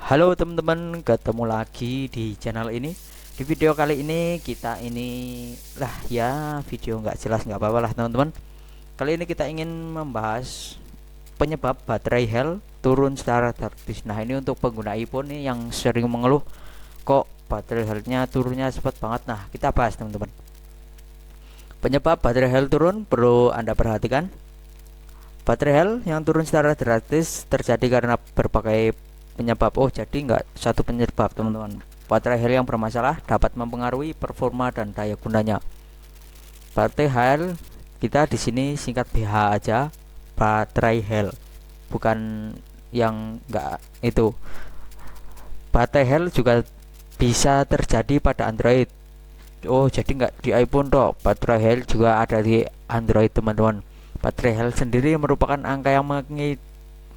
Halo teman-teman, ketemu lagi di channel ini. Di video kali ini kita video nggak jelas nggak apa-apa lah teman-teman. Kali ini kita ingin membahas penyebab baterai health turun secara drastis. Nah ini untuk pengguna iPhone nih yang sering mengeluh kok baterai healthnya turunnya cepat banget. Nah kita bahas teman-teman. Penyebab baterai health turun perlu Anda perhatikan. Baterai health yang turun secara drastis terjadi karena berbagai penyebab. Oh, jadi nggak satu penyebab teman-teman. Baterai health yang bermasalah dapat mempengaruhi performa dan daya gunanya. Baterai health kita di sini singkat BH aja, baterai health, bukan yang enggak itu. Baterai health juga bisa terjadi pada Android. Oh, jadi nggak di iPhone toh, baterai health juga ada di Android teman-teman. Baterai health sendiri merupakan angka yang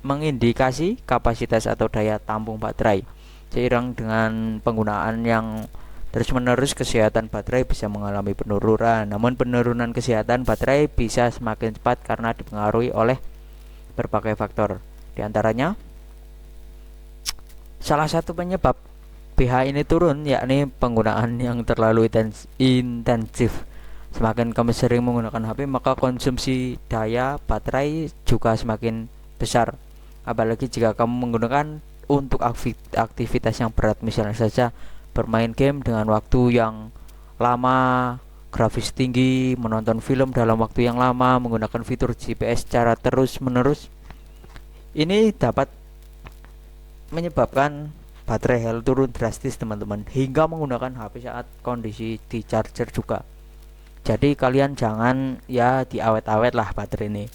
mengindikasi kapasitas atau daya tampung baterai. Seiring dengan penggunaan yang terus-menerus, kesehatan baterai bisa mengalami penurunan. Namun penurunan kesehatan baterai bisa semakin cepat karena dipengaruhi oleh berbagai faktor. Di antaranya, salah satu penyebab pH ini turun yakni penggunaan yang terlalu intensif. Semakin kamu sering menggunakan HP, maka konsumsi daya baterai juga semakin besar. Apalagi jika kamu menggunakan untuk aktivitas yang berat, misalnya saja bermain game dengan waktu yang lama, grafis tinggi, menonton film dalam waktu yang lama, menggunakan fitur GPS secara terus-menerus. Ini dapat menyebabkan baterai health turun drastis teman-teman, hingga menggunakan HP saat kondisi di charger juga. Jadi kalian jangan diawet-awet lah baterai ini.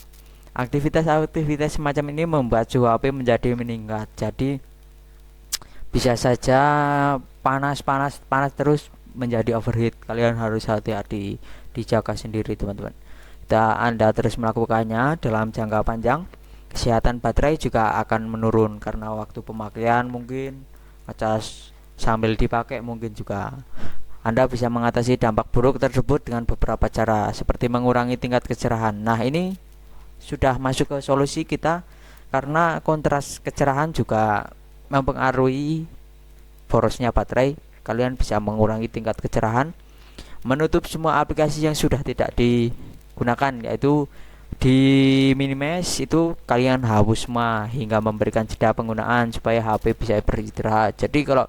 Aktivitas semacam ini membuat suhu HP menjadi meningkat. Jadi bisa saja panas terus menjadi overheat. Kalian harus hati-hati, dijaga sendiri teman-teman. Anda terus melakukannya dalam jangka panjang, kesehatan baterai juga akan menurun karena waktu pemakaian mungkin ngecas sambil dipakai mungkin juga. Anda bisa mengatasi dampak buruk tersebut dengan beberapa cara, seperti mengurangi tingkat kecerahan. Nah, ini sudah masuk ke solusi kita, karena kontras kecerahan juga mempengaruhi borosnya baterai. Kalian bisa mengurangi tingkat kecerahan, menutup semua aplikasi yang sudah tidak digunakan, yaitu di minimize itu kalian hapus semua hingga memberikan jeda penggunaan supaya HP bisa beristirahat. Jadi kalau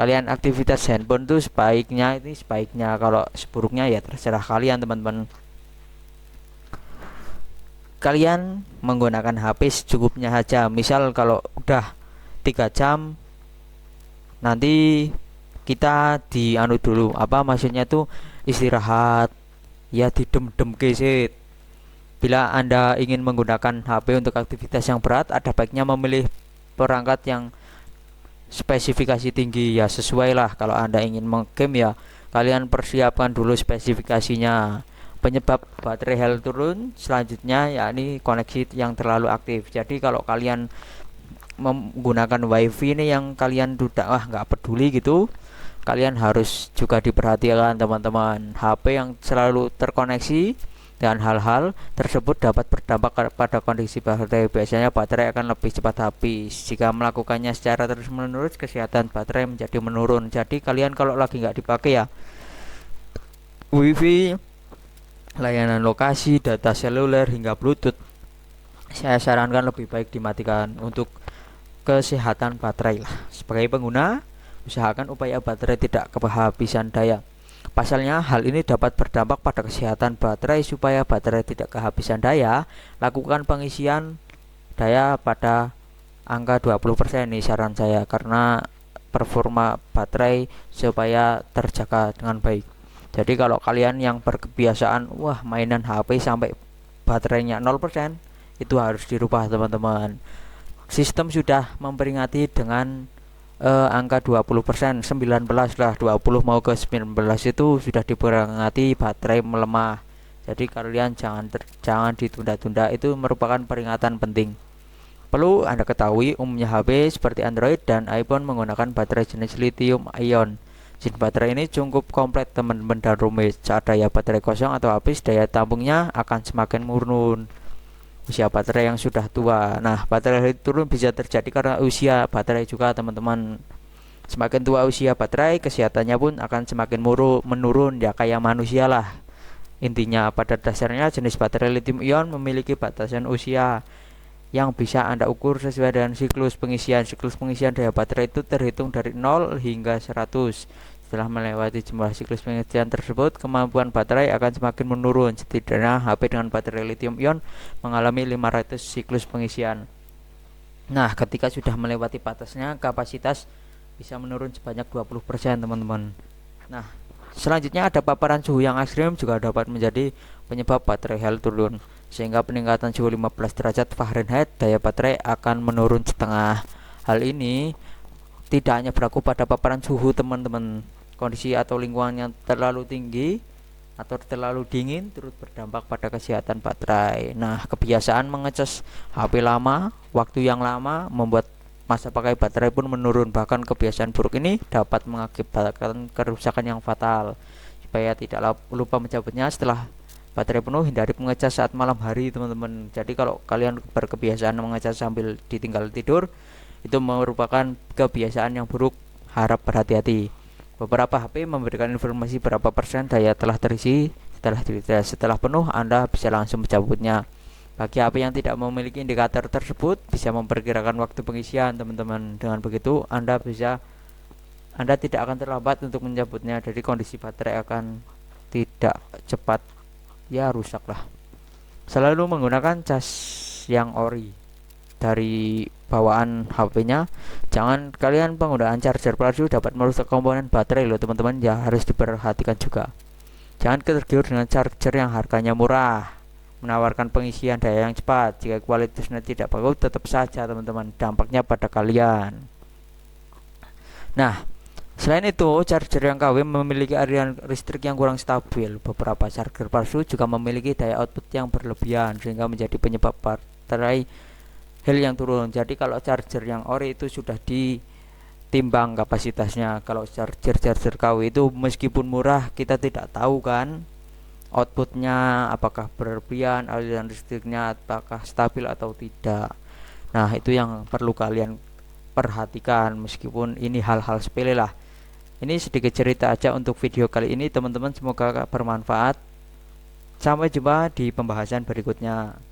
kalian aktivitas handphone tuh sebaiknya, kalau seburuknya ya terserah kalian teman-teman. Kalian menggunakan HP secukupnya saja. Misal kalau udah 3 jam, nanti kita dulu, maksudnya tuh istirahat, ya didem-dem keset. Bila Anda ingin menggunakan HP untuk aktivitas yang berat, ada baiknya memilih perangkat yang spesifikasi tinggi, ya sesuai lah. Kalau Anda ingin meng-game, ya kalian persiapkan dulu spesifikasinya. Penyebab baterai health turun selanjutnya yakni koneksi yang terlalu aktif. Jadi kalau kalian menggunakan wifi ini yang kalian nggak peduli gitu, kalian harus juga diperhatikan teman-teman. HP yang selalu terkoneksi dan hal-hal tersebut dapat berdampak pada kondisi baterai. Biasanya baterai akan lebih cepat habis. Jika melakukannya secara terus-menerus, kesehatan baterai menjadi menurun. Jadi kalian kalau lagi nggak dipakai, ya wifi, layanan lokasi, data seluler hingga bluetooth, saya sarankan lebih baik dimatikan untuk kesehatan baterai lah. Sebagai pengguna, usahakan upaya baterai tidak kehabisan daya. Pasalnya, hal ini dapat berdampak pada kesehatan baterai. Supaya baterai tidak kehabisan daya, lakukan pengisian daya pada angka 20% nih saran saya, karena performa baterai supaya terjaga dengan baik. Jadi kalau kalian yang berkebiasaan mainan HP sampai baterainya 0%, itu harus dirubah teman-teman. Sistem sudah memperingati dengan angka 20%, 19 lah, 20 mau ke 19 itu sudah diperingati baterai melemah. Jadi kalian jangan ditunda-tunda, itu merupakan peringatan penting. Perlu Anda ketahui, umumnya HP seperti Android dan iPhone menggunakan baterai jenis lithium ion. Jenis baterai ini cukup komplit teman-teman dan rumit. Saat daya baterai kosong atau habis, daya tampungnya akan semakin menurun. usia baterai yang sudah tua. Nah, baterai turun bisa terjadi karena usia baterai juga, teman-teman. Semakin tua usia baterai, kesehatannya pun akan semakin menurun, ya kayak manusia lah. Intinya pada dasarnya jenis baterai lithium ion memiliki batasan usia yang bisa Anda ukur sesuai dengan siklus pengisian. Siklus pengisian daya baterai itu terhitung dari 0 hingga 100. Setelah melewati jumlah siklus pengisian tersebut, kemampuan baterai akan semakin menurun. Setidaknya HP dengan baterai lithium ion mengalami 500 siklus pengisian. Nah, ketika sudah melewati batasnya, kapasitas bisa menurun sebanyak 20%, teman-teman. Nah, selanjutnya ada paparan suhu yang ekstrim juga dapat menjadi penyebab baterai health turun, sehingga peningkatan suhu 15 derajat Fahrenheit daya baterai akan menurun setengah. Hal ini tidak hanya berlaku pada paparan suhu, teman-teman. Kondisi atau lingkungan yang terlalu tinggi atau terlalu dingin turut berdampak pada kesehatan baterai. Nah, kebiasaan mengecas HP lama, waktu yang lama membuat masa pakai baterai pun menurun. Bahkan kebiasaan buruk ini dapat mengakibatkan kerusakan yang fatal. Supaya tidak lupa mencabutnya setelah baterai penuh, hindari mengecas saat malam hari, teman-teman. Jadi kalau kalian berkebiasaan mengecas sambil ditinggal tidur, itu merupakan kebiasaan yang buruk. Harap berhati-hati. Beberapa HP memberikan informasi berapa persen daya telah terisi. Setelah penuh, Anda bisa langsung mencabutnya. Bagi HP yang tidak memiliki indikator tersebut, bisa memperkirakan waktu pengisian, teman-teman. Dengan begitu, Anda tidak akan terlambat untuk mencabutnya. Jadi kondisi baterai akan tidak cepat rusak lah. Selalu menggunakan cas yang ori dari bawaan HP-nya. Jangan kalian penggunaan charger palsu dapat merusak komponen baterai loh, teman-teman. Ya, harus diperhatikan juga. Jangan tergiur dengan charger yang harganya murah, menawarkan pengisian daya yang cepat. Jika kualitasnya tidak bagus, tetap saja, teman-teman, dampaknya pada kalian. Nah, selain itu, charger yang KW memiliki aliran listrik yang kurang stabil. Beberapa charger palsu juga memiliki daya output yang berlebihan, sehingga menjadi penyebab baterai health yang turun. Jadi kalau charger yang ori itu sudah ditimbang kapasitasnya. Kalau charger KW itu meskipun murah, kita tidak tahu kan outputnya apakah berlebihan, aliran listriknya apakah stabil atau tidak. Nah, itu yang perlu kalian perhatikan, meskipun ini hal-hal sepele lah. Ini sedikit cerita aja untuk video kali ini, teman-teman. Semoga bermanfaat. Sampai jumpa di pembahasan berikutnya.